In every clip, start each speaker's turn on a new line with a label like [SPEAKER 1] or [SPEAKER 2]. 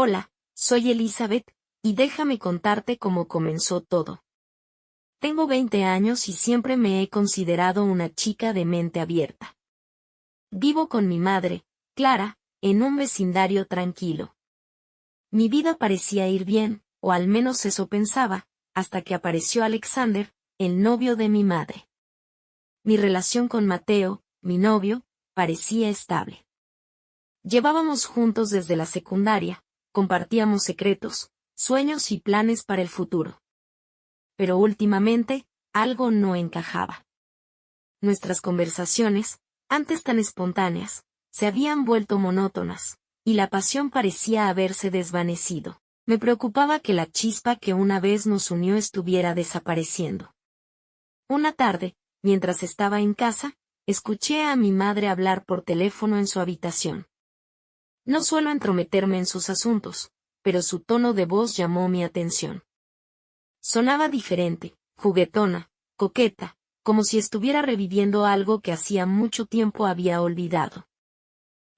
[SPEAKER 1] Hola, soy Elizabeth, y déjame contarte cómo comenzó todo. Tengo 20 años y siempre me he considerado una chica de mente abierta. Vivo con mi madre, Clara, en un vecindario tranquilo. Mi vida parecía ir bien, o al menos eso pensaba, hasta que apareció Alexander, el novio de mi madre. Mi relación con Mateo, mi novio, parecía estable. Llevábamos juntos desde la secundaria, compartíamos secretos, sueños y planes para el futuro. Pero últimamente, algo no encajaba. Nuestras conversaciones, antes tan espontáneas, se habían vuelto monótonas, y la pasión parecía haberse desvanecido. Me preocupaba que la chispa que una vez nos unió estuviera desapareciendo. Una tarde, mientras estaba en casa, escuché a mi madre hablar por teléfono en su habitación. No suelo entrometerme en sus asuntos, pero su tono de voz llamó mi atención. Sonaba diferente, juguetona, coqueta, como si estuviera reviviendo algo que hacía mucho tiempo había olvidado.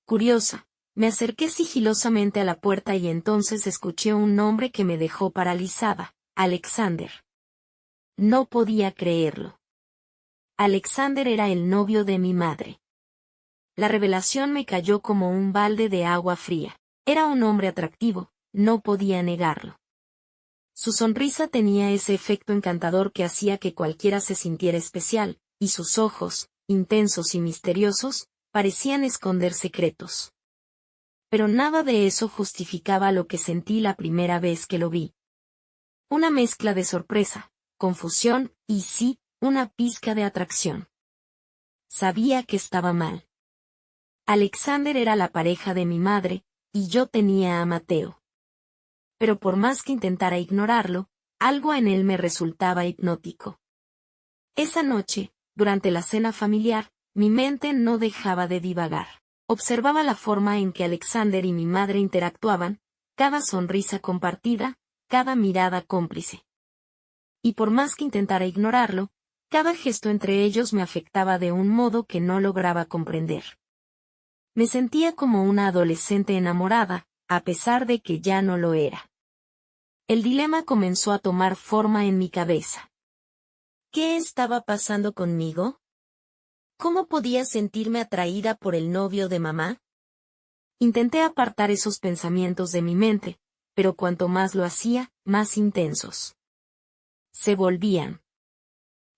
[SPEAKER 1] Curiosa, me acerqué sigilosamente a la puerta y entonces escuché un nombre que me dejó paralizada: Alexander. No podía creerlo. Alexander era el novio de mi madre. La revelación me cayó como un balde de agua fría. Era un hombre atractivo, no podía negarlo. Su sonrisa tenía ese efecto encantador que hacía que cualquiera se sintiera especial, y sus ojos, intensos y misteriosos, parecían esconder secretos. Pero nada de eso justificaba lo que sentí la primera vez que lo vi. Una mezcla de sorpresa, confusión y sí, una pizca de atracción. Sabía que estaba mal. Alexander era la pareja de mi madre, y yo tenía a Mateo. Pero por más que intentara ignorarlo, algo en él me resultaba hipnótico. Esa noche, durante la cena familiar, mi mente no dejaba de divagar. Observaba la forma en que Alexander y mi madre interactuaban, cada sonrisa compartida, cada mirada cómplice. Y por más que intentara ignorarlo, cada gesto entre ellos me afectaba de un modo que no lograba comprender. Me sentía como una adolescente enamorada, a pesar de que ya no lo era. El dilema comenzó a tomar forma en mi cabeza. ¿Qué estaba pasando conmigo? ¿Cómo podía sentirme atraída por el novio de mamá? Intenté apartar esos pensamientos de mi mente, pero cuanto más lo hacía, más intensos. Se volvían.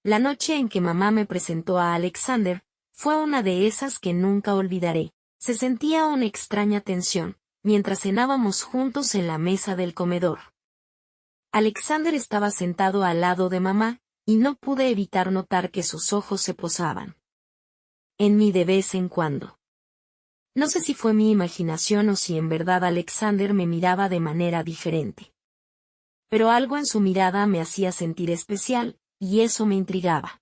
[SPEAKER 1] La noche en que mamá me presentó a Alexander, fue una de esas que nunca olvidaré. Se sentía una extraña tensión, mientras cenábamos juntos en la mesa del comedor. Alexander estaba sentado al lado de mamá, y no pude evitar notar que sus ojos se posaban en mí de vez en cuando. No sé si fue mi imaginación o si en verdad Alexander me miraba de manera diferente. Pero algo en su mirada me hacía sentir especial, y eso me intrigaba.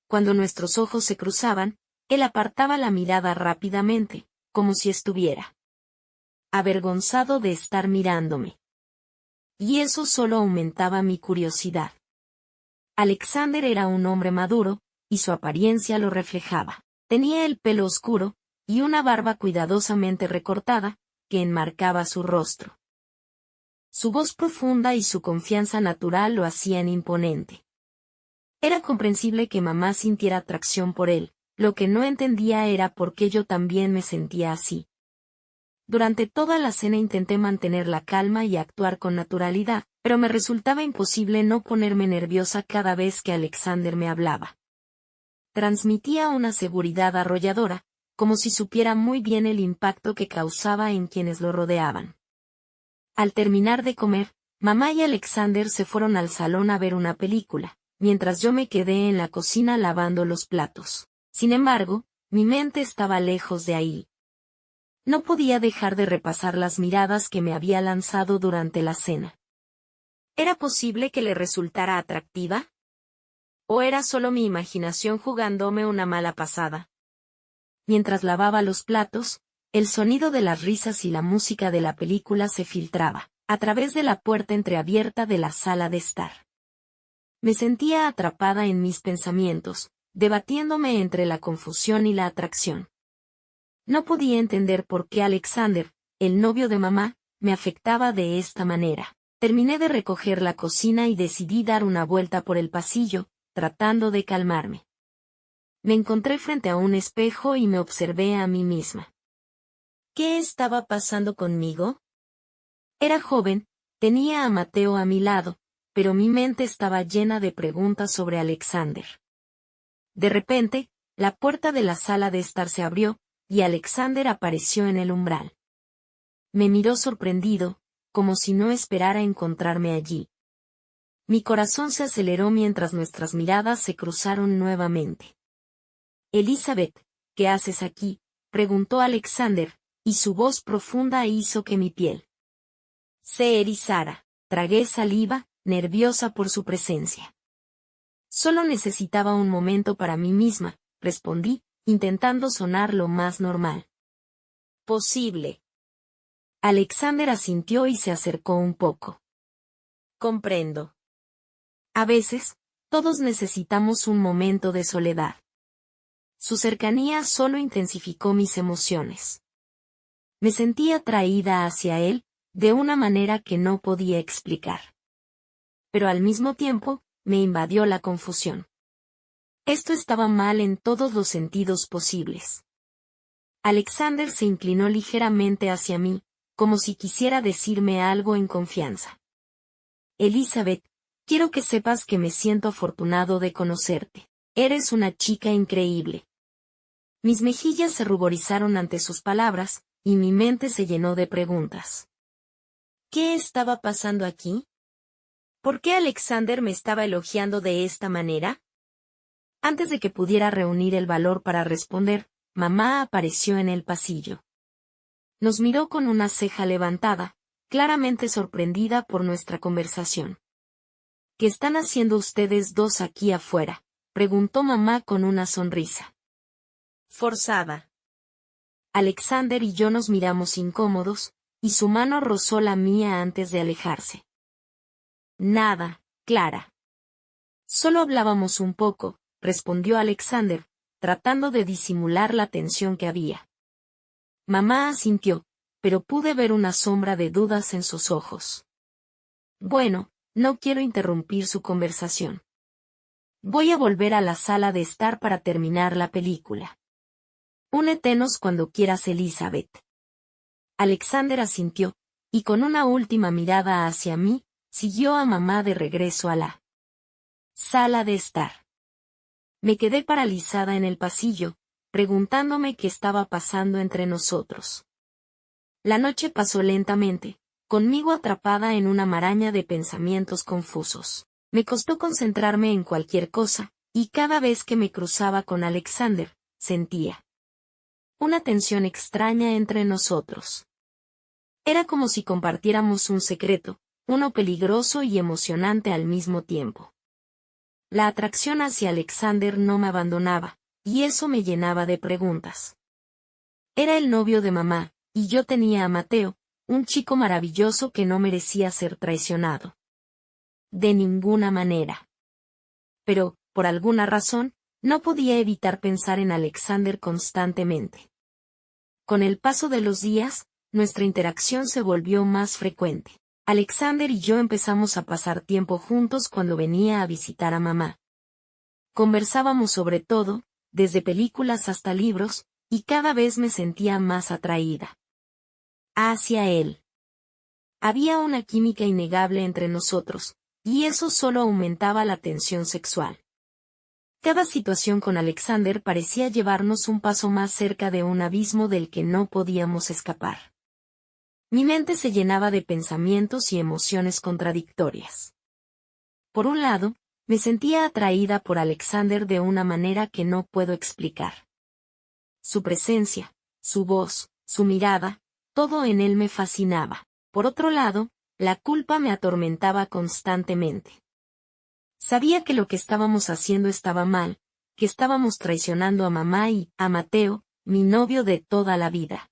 [SPEAKER 1] Cuando nuestros ojos se cruzaban, él apartaba la mirada rápidamente, como si estuviera avergonzado de estar mirándome. Y eso solo aumentaba mi curiosidad. Alexander era un hombre maduro, y su apariencia lo reflejaba. Tenía el pelo oscuro, y una barba cuidadosamente recortada, que enmarcaba su rostro. Su voz profunda y su confianza natural lo hacían imponente. Era comprensible que mamá sintiera atracción por él, lo que no entendía era por qué yo también me sentía así. Durante toda la cena intenté mantener la calma y actuar con naturalidad, pero me resultaba imposible no ponerme nerviosa cada vez que Alexander me hablaba. Transmitía una seguridad arrolladora, como si supiera muy bien el impacto que causaba en quienes lo rodeaban. Al terminar de comer, mamá y Alexander se fueron al salón a ver una película, mientras yo me quedé en la cocina lavando los platos. Sin embargo, mi mente estaba lejos de ahí. No podía dejar de repasar las miradas que me había lanzado durante la cena. ¿Era posible que le resultara atractiva? ¿O era solo mi imaginación jugándome una mala pasada? Mientras lavaba los platos, el sonido de las risas y la música de la película se filtraba, a través de la puerta entreabierta de la sala de estar. Me sentía atrapada en mis pensamientos, debatiéndome entre la confusión y la atracción. No podía entender por qué Alexander, el novio de mamá, me afectaba de esta manera. Terminé de recoger la cocina y decidí dar una vuelta por el pasillo, tratando de calmarme. Me encontré frente a un espejo y me observé a mí misma. ¿Qué estaba pasando conmigo? Era joven, tenía a Mateo a mi lado, pero mi mente estaba llena de preguntas sobre Alexander. De repente, la puerta de la sala de estar se abrió, y Alexander apareció en el umbral. Me miró sorprendido, como si no esperara encontrarme allí. Mi corazón se aceleró mientras nuestras miradas se cruzaron nuevamente. Elizabeth, ¿qué haces aquí?, preguntó Alexander, y su voz profunda hizo que mi piel se erizara. Tragué saliva, nerviosa por su presencia. Solo necesitaba un momento para mí misma, respondí, intentando sonar lo más normal posible. Alexander asintió y se acercó un poco. Comprendo. A veces, todos necesitamos un momento de soledad. Su cercanía solo intensificó mis emociones. Me sentí atraída hacia él, de una manera que no podía explicar. Pero al mismo tiempo, me invadió la confusión. Esto estaba mal en todos los sentidos posibles. Alexander se inclinó ligeramente hacia mí, como si quisiera decirme algo en confianza. Elizabeth, quiero que sepas que me siento afortunado de conocerte. Eres una chica increíble. Mis mejillas se ruborizaron ante sus palabras, y mi mente se llenó de preguntas. ¿Qué estaba pasando aquí? ¿Por qué Alexander me estaba elogiando de esta manera? Antes de que pudiera reunir el valor para responder, mamá apareció en el pasillo. Nos miró con una ceja levantada, claramente sorprendida por nuestra conversación. ¿Qué están haciendo ustedes dos aquí afuera?, preguntó mamá con una sonrisa forzada. Alexander y yo nos miramos incómodos, y su mano rozó la mía antes de alejarse. Nada, Clara. Solo hablábamos un poco, respondió Alexander, tratando de disimular la tensión que había. Mamá asintió, pero pude ver una sombra de dudas en sus ojos. Bueno, no quiero interrumpir su conversación. Voy a volver a la sala de estar para terminar la película. Únetenos cuando quieras, Elizabeth. Alexander asintió, y con una última mirada hacia mí, siguió a mamá de regreso a la sala de estar. Me quedé paralizada en el pasillo, preguntándome qué estaba pasando entre nosotros. La noche pasó lentamente, conmigo atrapada en una maraña de pensamientos confusos. Me costó concentrarme en cualquier cosa, y cada vez que me cruzaba con Alexander, sentía una tensión extraña entre nosotros. Era como si compartiéramos un secreto, uno peligroso y emocionante al mismo tiempo. La atracción hacia Alexander no me abandonaba, y eso me llenaba de preguntas. Era el novio de mamá, y yo tenía a Mateo, un chico maravilloso que no merecía ser traicionado. De ninguna manera. Pero, por alguna razón, no podía evitar pensar en Alexander constantemente. Con el paso de los días, nuestra interacción se volvió más frecuente. Alexander y yo empezamos a pasar tiempo juntos cuando venía a visitar a mamá. Conversábamos sobre todo, desde películas hasta libros, y cada vez me sentía más atraída hacia él. Había una química innegable entre nosotros, y eso solo aumentaba la tensión sexual. Cada situación con Alexander parecía llevarnos un paso más cerca de un abismo del que no podíamos escapar. Mi mente se llenaba de pensamientos y emociones contradictorias. Por un lado, me sentía atraída por Alexander de una manera que no puedo explicar. Su presencia, su voz, su mirada, todo en él me fascinaba. Por otro lado, la culpa me atormentaba constantemente. Sabía que lo que estábamos haciendo estaba mal, que estábamos traicionando a mamá y a Mateo, mi novio de toda la vida.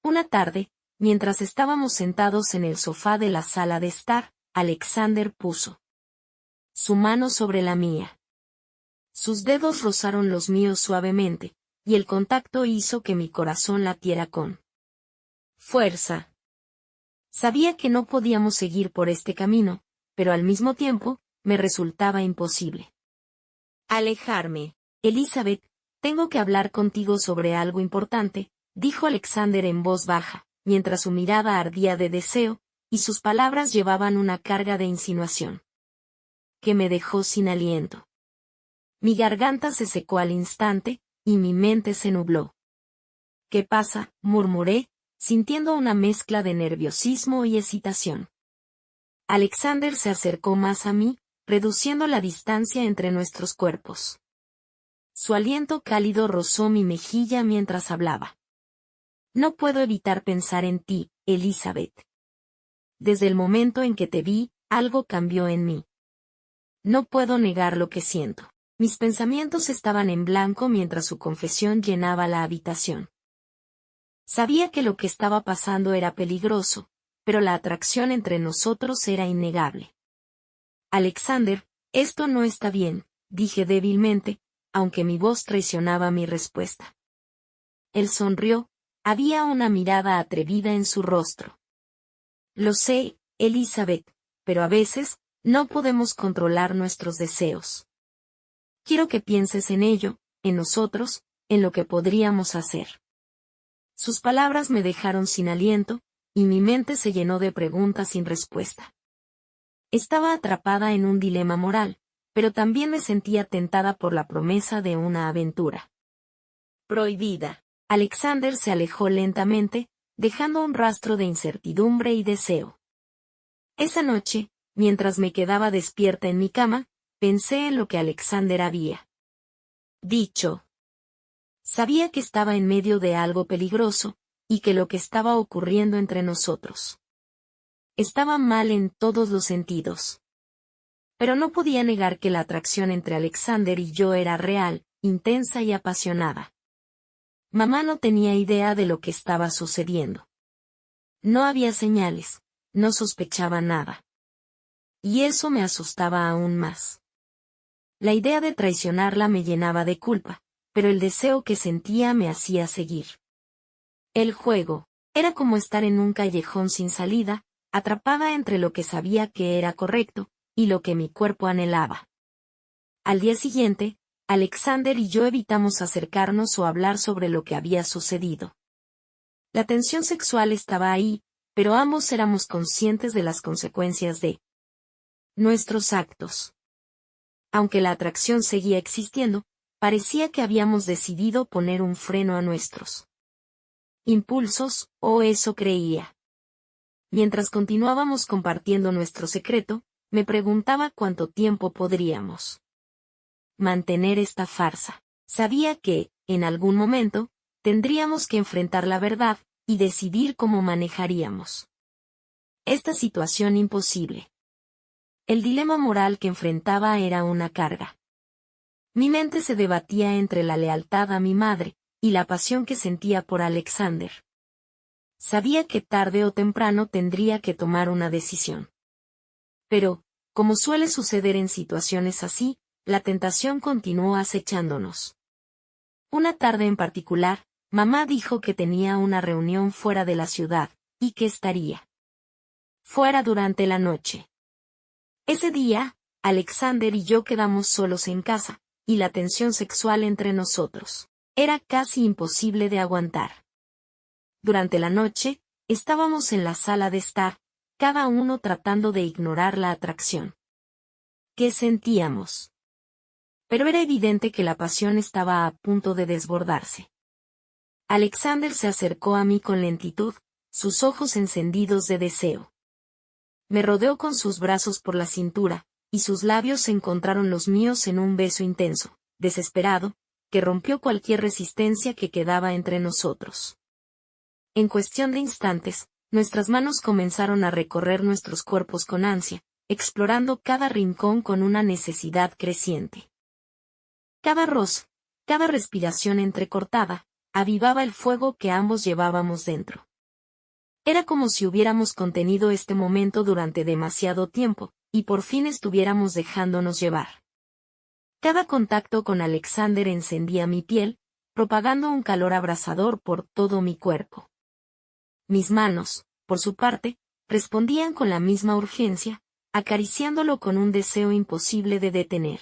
[SPEAKER 1] Una tarde, mientras estábamos sentados en el sofá de la sala de estar, Alexander puso su mano sobre la mía. Sus dedos rozaron los míos suavemente, y el contacto hizo que mi corazón latiera con fuerza. Sabía que no podíamos seguir por este camino, pero al mismo tiempo, me resultaba imposible alejarme. Elizabeth, tengo que hablar contigo sobre algo importante, dijo Alexander en voz baja, mientras su mirada ardía de deseo, y sus palabras llevaban una carga de insinuación que me dejó sin aliento. Mi garganta se secó al instante, y mi mente se nubló. ¿Qué pasa?, murmuré, sintiendo una mezcla de nerviosismo y excitación. Alexander se acercó más a mí, reduciendo la distancia entre nuestros cuerpos. Su aliento cálido rozó mi mejilla mientras hablaba. No puedo evitar pensar en ti, Elizabeth. Desde el momento en que te vi, algo cambió en mí. No puedo negar lo que siento. Mis pensamientos estaban en blanco mientras su confesión llenaba la habitación. Sabía que lo que estaba pasando era peligroso, pero la atracción entre nosotros era innegable. Alexander, esto no está bien, dije débilmente, aunque mi voz traicionaba mi respuesta. Él sonrió, había una mirada atrevida en su rostro. Lo sé, Elizabeth, pero a veces, no podemos controlar nuestros deseos. Quiero que pienses en ello, en nosotros, en lo que podríamos hacer. Sus palabras me dejaron sin aliento, y mi mente se llenó de preguntas sin respuesta. Estaba atrapada en un dilema moral, pero también me sentía tentada por la promesa de una aventura prohibida. Alexander se alejó lentamente, dejando un rastro de incertidumbre y deseo. Esa noche, mientras me quedaba despierta en mi cama, pensé en lo que Alexander había dicho. Sabía que estaba en medio de algo peligroso, y que lo que estaba ocurriendo entre nosotros estaba mal en todos los sentidos. Pero no podía negar que la atracción entre Alexander y yo era real, intensa y apasionada. Mamá no tenía idea de lo que estaba sucediendo. No había señales, no sospechaba nada. Y eso me asustaba aún más. La idea de traicionarla me llenaba de culpa, pero el deseo que sentía me hacía seguir. El juego era como estar en un callejón sin salida, atrapada entre lo que sabía que era correcto, y lo que mi cuerpo anhelaba. Al día siguiente, Alexander y yo evitamos acercarnos o hablar sobre lo que había sucedido. La tensión sexual estaba ahí, pero ambos éramos conscientes de las consecuencias de nuestros actos. Aunque la atracción seguía existiendo, parecía que habíamos decidido poner un freno a nuestros impulsos, o eso creía. Mientras continuábamos compartiendo nuestro secreto, me preguntaba cuánto tiempo podríamos mantener esta farsa. Sabía que, en algún momento, tendríamos que enfrentar la verdad, y decidir cómo manejaríamos esta situación imposible. El dilema moral que enfrentaba era una carga. Mi mente se debatía entre la lealtad a mi madre, y la pasión que sentía por Alexander. Sabía que tarde o temprano tendría que tomar una decisión. Pero, como suele suceder en situaciones así, la tentación continuó acechándonos. Una tarde en particular, mamá dijo que tenía una reunión fuera de la ciudad, y que estaría fuera durante la noche. Ese día, Alexander y yo quedamos solos en casa, y la tensión sexual entre nosotros era casi imposible de aguantar. Durante la noche, estábamos en la sala de estar, cada uno tratando de ignorar la atracción que sentíamos. Pero era evidente que la pasión estaba a punto de desbordarse. Alexander se acercó a mí con lentitud, sus ojos encendidos de deseo. Me rodeó con sus brazos por la cintura, y sus labios se encontraron los míos en un beso intenso, desesperado, que rompió cualquier resistencia que quedaba entre nosotros. En cuestión de instantes, nuestras manos comenzaron a recorrer nuestros cuerpos con ansia, explorando cada rincón con una necesidad creciente. Cada roce, cada respiración entrecortada, avivaba el fuego que ambos llevábamos dentro. Era como si hubiéramos contenido este momento durante demasiado tiempo, y por fin estuviéramos dejándonos llevar. Cada contacto con Alexander encendía mi piel, propagando un calor abrasador por todo mi cuerpo. Mis manos, por su parte, respondían con la misma urgencia, acariciándolo con un deseo imposible de detener.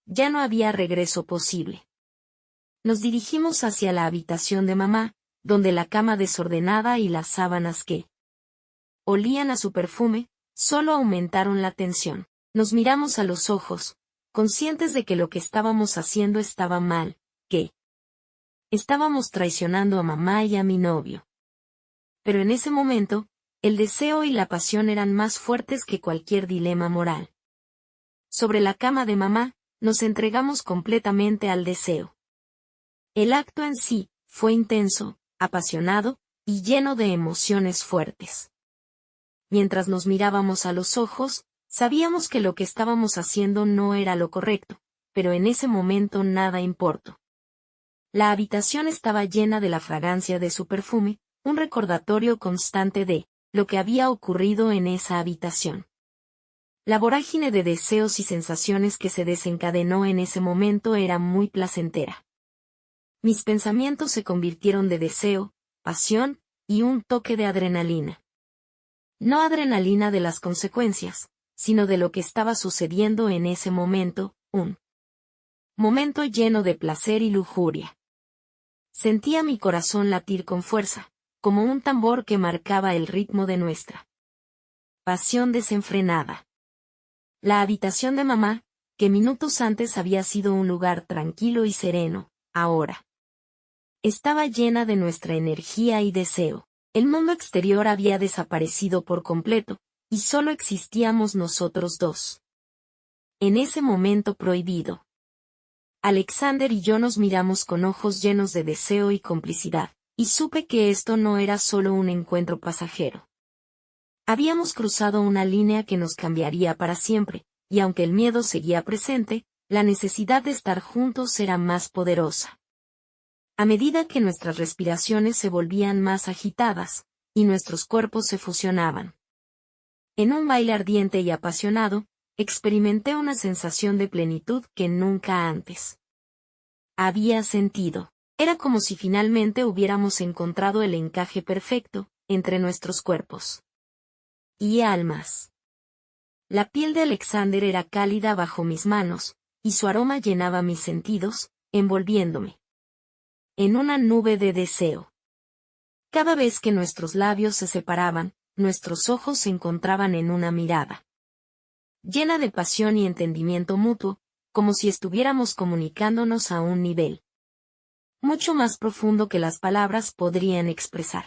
[SPEAKER 1] Ya no había regreso posible. Nos dirigimos hacia la habitación de mamá, donde la cama desordenada y las sábanas que olían a su perfume, solo aumentaron la tensión. Nos miramos a los ojos, conscientes de que lo que estábamos haciendo estaba mal, que estábamos traicionando a mamá y a mi novio. Pero en ese momento, el deseo y la pasión eran más fuertes que cualquier dilema moral. Sobre la cama de mamá, nos entregamos completamente al deseo. El acto en sí fue intenso, apasionado y lleno de emociones fuertes. Mientras nos mirábamos a los ojos, sabíamos que lo que estábamos haciendo no era lo correcto, pero en ese momento nada importó. La habitación estaba llena de la fragancia de su perfume, un recordatorio constante de lo que había ocurrido en esa habitación. La vorágine de deseos y sensaciones que se desencadenó en ese momento era muy placentera. Mis pensamientos se convirtieron de deseo, pasión y un toque de adrenalina. No adrenalina de las consecuencias, sino de lo que estaba sucediendo en ese momento, un momento lleno de placer y lujuria. Sentía mi corazón latir con fuerza, como un tambor que marcaba el ritmo de nuestra pasión desenfrenada. La habitación de mamá, que minutos antes había sido un lugar tranquilo y sereno, ahora estaba llena de nuestra energía y deseo. El mundo exterior había desaparecido por completo, y solo existíamos nosotros dos. En ese momento prohibido, Alexander y yo nos miramos con ojos llenos de deseo y complicidad, y supe que esto no era solo un encuentro pasajero. Habíamos cruzado una línea que nos cambiaría para siempre, y aunque el miedo seguía presente, la necesidad de estar juntos era más poderosa. A medida que nuestras respiraciones se volvían más agitadas, y nuestros cuerpos se fusionaban. En un baile ardiente y apasionado, experimenté una sensación de plenitud que nunca antes había sentido. Era como si finalmente hubiéramos encontrado el encaje perfecto entre nuestros cuerpos y almas. La piel de Alexander era cálida bajo mis manos, y su aroma llenaba mis sentidos, envolviéndome en una nube de deseo. Cada vez que nuestros labios se separaban, nuestros ojos se encontraban en una mirada llena de pasión y entendimiento mutuo, como si estuviéramos comunicándonos a un nivel mucho más profundo que las palabras podrían expresar.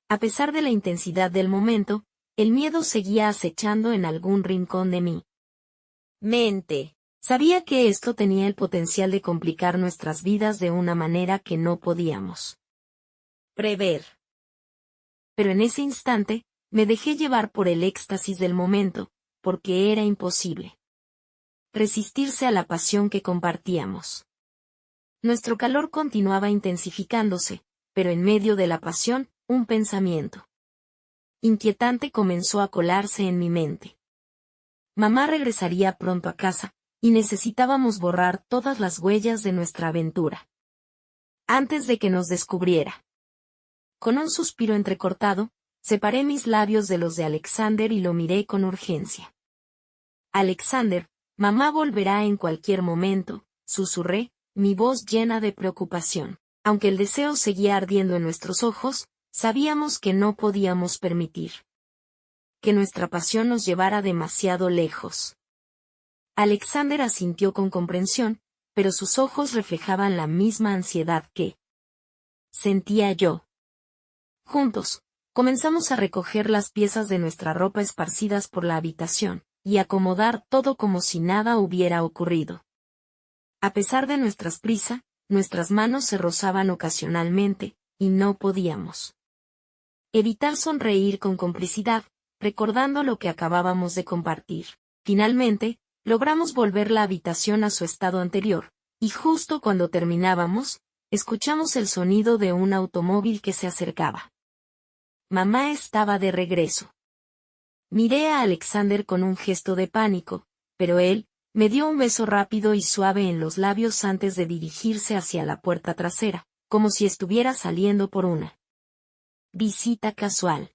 [SPEAKER 1] A pesar de la intensidad del momento, el miedo seguía acechando en algún rincón de mi mente. Sabía que esto tenía el potencial de complicar nuestras vidas de una manera que no podíamos prever. Pero en ese instante, me dejé llevar por el éxtasis del momento, porque era imposible resistirse a la pasión que compartíamos. Nuestro calor continuaba intensificándose, pero en medio de la pasión, un pensamiento inquietante comenzó a colarse en mi mente. Mamá regresaría pronto a casa, y necesitábamos borrar todas las huellas de nuestra aventura antes de que nos descubriera. Con un suspiro entrecortado, separé mis labios de los de Alexander y lo miré con urgencia. Alexander, mamá volverá en cualquier momento, susurré, mi voz llena de preocupación. Aunque el deseo seguía ardiendo en nuestros ojos, sabíamos que no podíamos permitir que nuestra pasión nos llevara demasiado lejos. Alexander asintió con comprensión, pero sus ojos reflejaban la misma ansiedad que sentía yo. Juntos, comenzamos a recoger las piezas de nuestra ropa esparcidas por la habitación, y acomodar todo como si nada hubiera ocurrido. A pesar de nuestra prisa, nuestras manos se rozaban ocasionalmente, y no podíamos evitar sonreír con complicidad, recordando lo que acabábamos de compartir. Finalmente, logramos volver la habitación a su estado anterior, y justo cuando terminábamos, escuchamos el sonido de un automóvil que se acercaba. Mamá estaba de regreso. Miré a Alexander con un gesto de pánico, pero él me dio un beso rápido y suave en los labios antes de dirigirse hacia la puerta trasera, como si estuviera saliendo por una visita casual.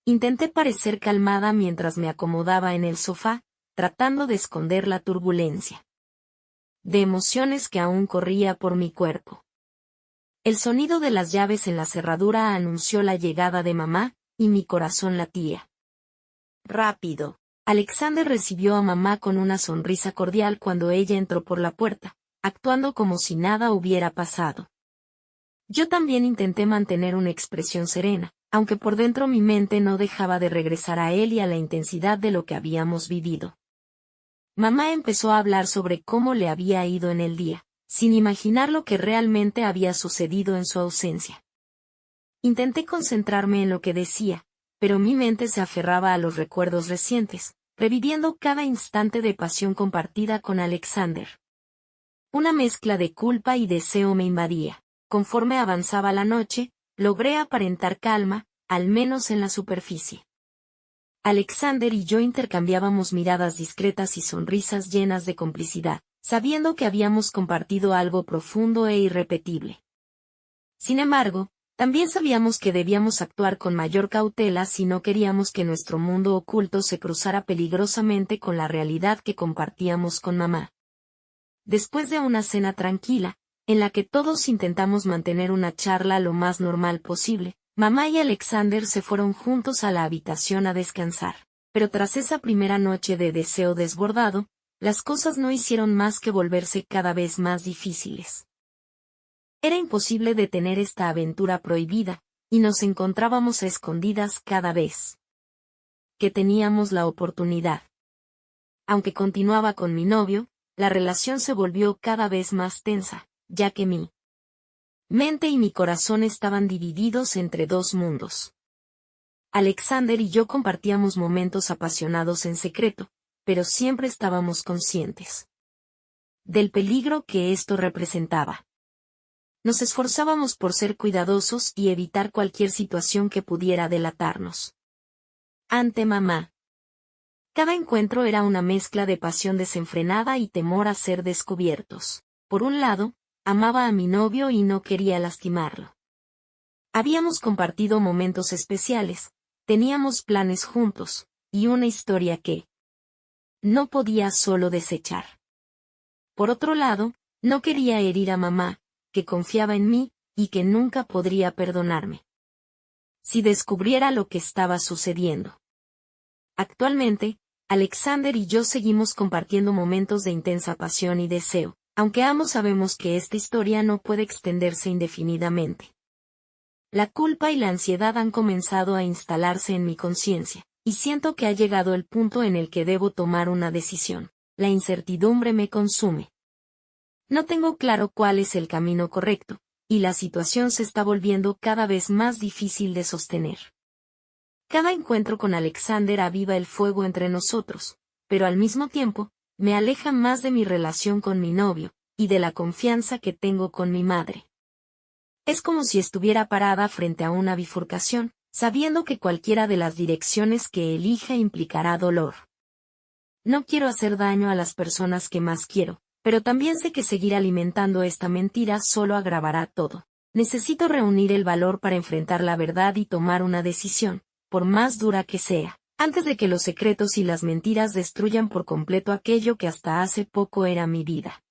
[SPEAKER 1] Intenté parecer calmada mientras me acomodaba en el sofá, tratando de esconder la turbulencia de emociones que aún corría por mi cuerpo. El sonido de las llaves en la cerradura anunció la llegada de mamá, y mi corazón latía rápido. Alexander recibió a mamá con una sonrisa cordial cuando ella entró por la puerta, actuando como si nada hubiera pasado. Yo también intenté mantener una expresión serena, aunque por dentro mi mente no dejaba de regresar a él y a la intensidad de lo que habíamos vivido. Mamá empezó a hablar sobre cómo le había ido en el día, sin imaginar lo que realmente había sucedido en su ausencia. Intenté concentrarme en lo que decía, pero mi mente se aferraba a los recuerdos recientes, reviviendo cada instante de pasión compartida con Alexander. Una mezcla de culpa y deseo me invadía. Conforme avanzaba la noche, logré aparentar calma, al menos en la superficie. Alexander y yo intercambiábamos miradas discretas y sonrisas llenas de complicidad, sabiendo que habíamos compartido algo profundo e irrepetible. Sin embargo, también sabíamos que debíamos actuar con mayor cautela si no queríamos que nuestro mundo oculto se cruzara peligrosamente con la realidad que compartíamos con mamá. Después de una cena tranquila, en la que todos intentamos mantener una charla lo más normal posible, mamá y Alexander se fueron juntos a la habitación a descansar. Pero tras esa primera noche de deseo desbordado, las cosas no hicieron más que volverse cada vez más difíciles. Era imposible detener esta aventura prohibida, y nos encontrábamos a escondidas cada vez que teníamos la oportunidad. Aunque continuaba con mi novio, la relación se volvió cada vez más tensa, ya que mi mente y mi corazón estaban divididos entre dos mundos. Alexander y yo compartíamos momentos apasionados en secreto, pero siempre estábamos conscientes del peligro que esto representaba. Nos esforzábamos por ser cuidadosos y evitar cualquier situación que pudiera delatarnos ante mamá. Cada encuentro era una mezcla de pasión desenfrenada y temor a ser descubiertos. Por un lado, amaba a mi novio y no quería lastimarlo. Habíamos compartido momentos especiales, teníamos planes juntos, y una historia que no podía solo desechar. Por otro lado, no quería herir a mamá, que confiaba en mí, y que nunca podría perdonarme si descubriera lo que estaba sucediendo. Actualmente, Alexander y yo seguimos compartiendo momentos de intensa pasión y deseo, aunque ambos sabemos que esta historia no puede extenderse indefinidamente. La culpa y la ansiedad han comenzado a instalarse en mi conciencia, y siento que ha llegado el punto en el que debo tomar una decisión. La incertidumbre me consume. No tengo claro cuál es el camino correcto, y la situación se está volviendo cada vez más difícil de sostener. Cada encuentro con Alexander aviva el fuego entre nosotros, pero al mismo tiempo, me aleja más de mi relación con mi novio, y de la confianza que tengo con mi madre. Es como si estuviera parada frente a una bifurcación, sabiendo que cualquiera de las direcciones que elija implicará dolor. No quiero hacer daño a las personas que más quiero, pero también sé que seguir alimentando esta mentira solo agravará todo. Necesito reunir el valor para enfrentar la verdad y tomar una decisión, por más dura que sea, antes de que los secretos y las mentiras destruyan por completo aquello que hasta hace poco era mi vida.